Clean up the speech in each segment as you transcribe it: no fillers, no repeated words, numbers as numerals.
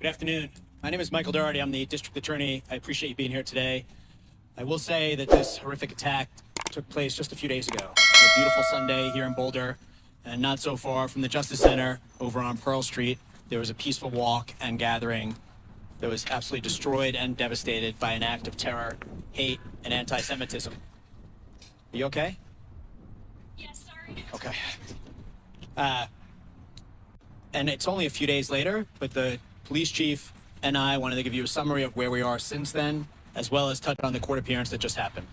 Good afternoon. My name is Michael Doherty. I'm the district attorney. I appreciate you being here today. I will say that this horrific attack took place just a few days ago. It's a beautiful Sunday here in Boulder, and not so far from the Justice Center over on Pearl Street, there was a peaceful walk and gathering that was absolutely destroyed and devastated by an act of terror, hate, and anti-Semitism. Are you okay? Yes, sorry. Okay. And it's only a few days later, but the police chief and I wanted to give you a summary of where we are since then, as well as touch on the court appearance that just happened.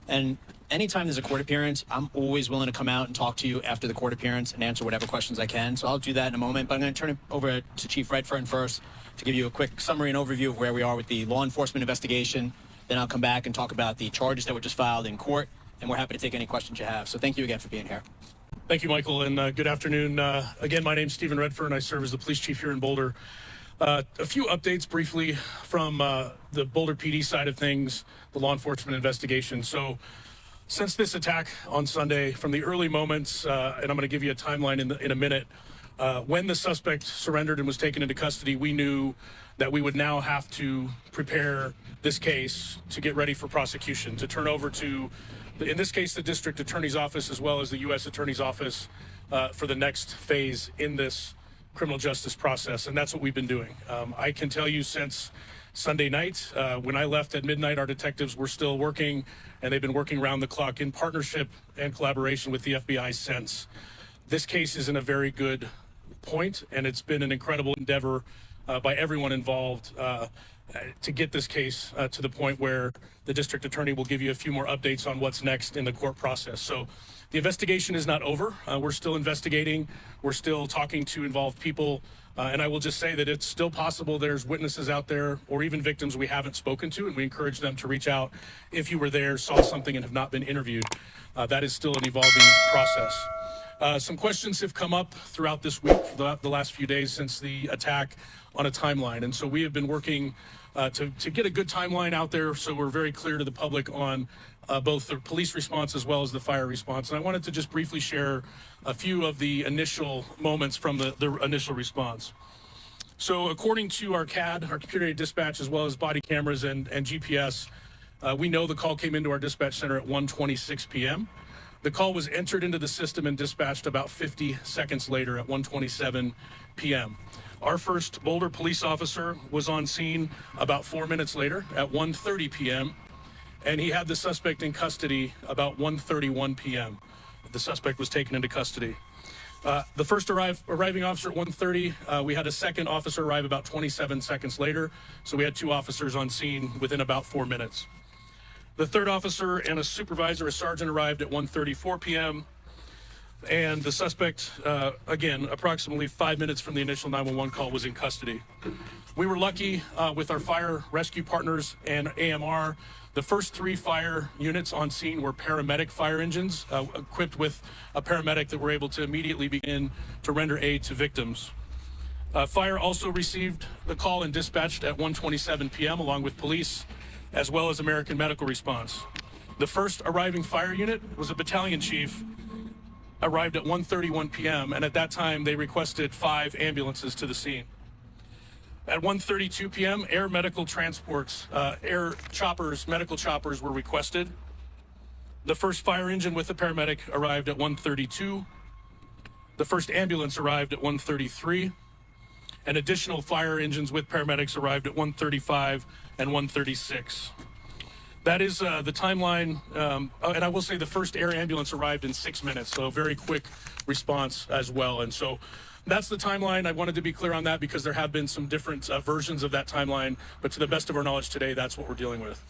And anytime there's a court appearance, I'm always willing to come out and talk to you after the court appearance and answer whatever questions I can. So I'll do that in a moment, but I'm going to turn it over to Chief Redfern first to give you a quick summary and overview of where we are with the law enforcement investigation. Then I'll come back and talk about the charges that were just filed in court, and we're happy to take any questions you have. So thank you again for being here. Thank you, Michael, and good afternoon. Again, my name's Stephen Redfern. I serve as the police chief here in Boulder. A few updates briefly from the Boulder PD side of things, the law enforcement investigation. So since this attack on Sunday, from the early moments, and I'm going to give you a timeline in a minute, when the suspect surrendered and was taken into custody, we knew that we would now have to prepare this case to get ready for prosecution, to turn over to, in this case, the district attorney's office, as well as the U.S. attorney's office, for the next phase in this criminal justice process. And that's what we've been doing. I can tell you since Sunday night, when I left at midnight, our detectives were still working, and they've been working around the clock in partnership and collaboration with the FBI since. This case is in a very good point, and it's been an incredible endeavor by everyone involved to get this case to the point where the district attorney will give you a few more updates on what's next in the court process. So the investigation is not over. We're still investigating. We're still talking to involved people. And I will just say that it's still possible there's witnesses out there or even victims we haven't spoken to, and we encourage them to reach out if you were there, saw something, and have not been interviewed. That is still an evolving process. Some questions have come up throughout this week, for the last few days since the attack, on a timeline. And so we have been working to get a good timeline out there so we're very clear to the public on both the police response as well as the fire response. And I wanted to just briefly share a few of the initial moments from the initial response. So according to our CAD, our computer aided dispatch, as well as body cameras and GPS, we know the call came into our dispatch center at 1:26 p.m. The call was entered into the system and dispatched about 50 seconds later at 1:27 p.m. Our first Boulder police officer was on scene about 4 minutes later at 1:30 p.m. and he had the suspect in custody about 1:31 p.m. The suspect was taken into custody. The first arriving officer at 1:30, we had a second officer arrive about 27 seconds later, so we had two officers on scene within about 4 minutes. The third officer and a supervisor, a sergeant, arrived at 1:34 p.m. And the suspect, again, approximately 5 minutes from the initial 911 call, was in custody. We were lucky with our fire rescue partners and AMR. The first three fire units on scene were paramedic fire engines equipped with a paramedic that were able to immediately begin to render aid to victims. Fire also received the call and dispatched at 1:27 p.m. along with police, as well as American Medical Response. The first arriving fire unit was a battalion chief, arrived at 1:31 p.m. and at that time they requested 5 ambulances to the scene. At 1:32 p.m., air medical transports, air choppers, medical choppers were requested. The first fire engine with the paramedic arrived at 1:32. The first ambulance arrived at 1:33. And additional fire engines with paramedics arrived at 1:35 and 1:36. That is the timeline, and I will say the first air ambulance arrived in 6 minutes, so a very quick response as well. And so that's the timeline. I wanted to be clear on that because there have been some different versions of that timeline, but to the best of our knowledge today, that's what we're dealing with.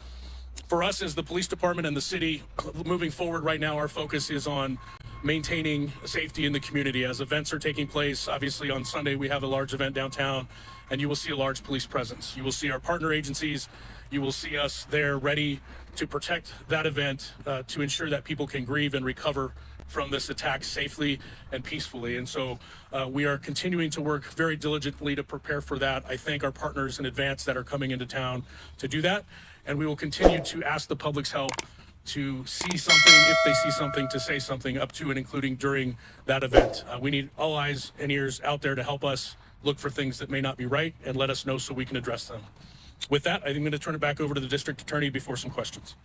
For us as the police department and the city, moving forward right now, our focus is on maintaining safety in the community. As events are taking place, obviously on Sunday we have a large event downtown, and you will see a large police presence. You will see our partner agencies. You will see us there ready to protect that event, to ensure that people can grieve and recover from this attack safely and peacefully. And so we are continuing to work very diligently to prepare for that. I thank our partners in advance that are coming into town to do that. And we will continue to ask the public's help to see something, if they see something, to say something up to and including during that event. We need all eyes and ears out there to help us look for things that may not be right, and let us know so we can address them. With that, I'm going to turn it back over to the district attorney before some questions.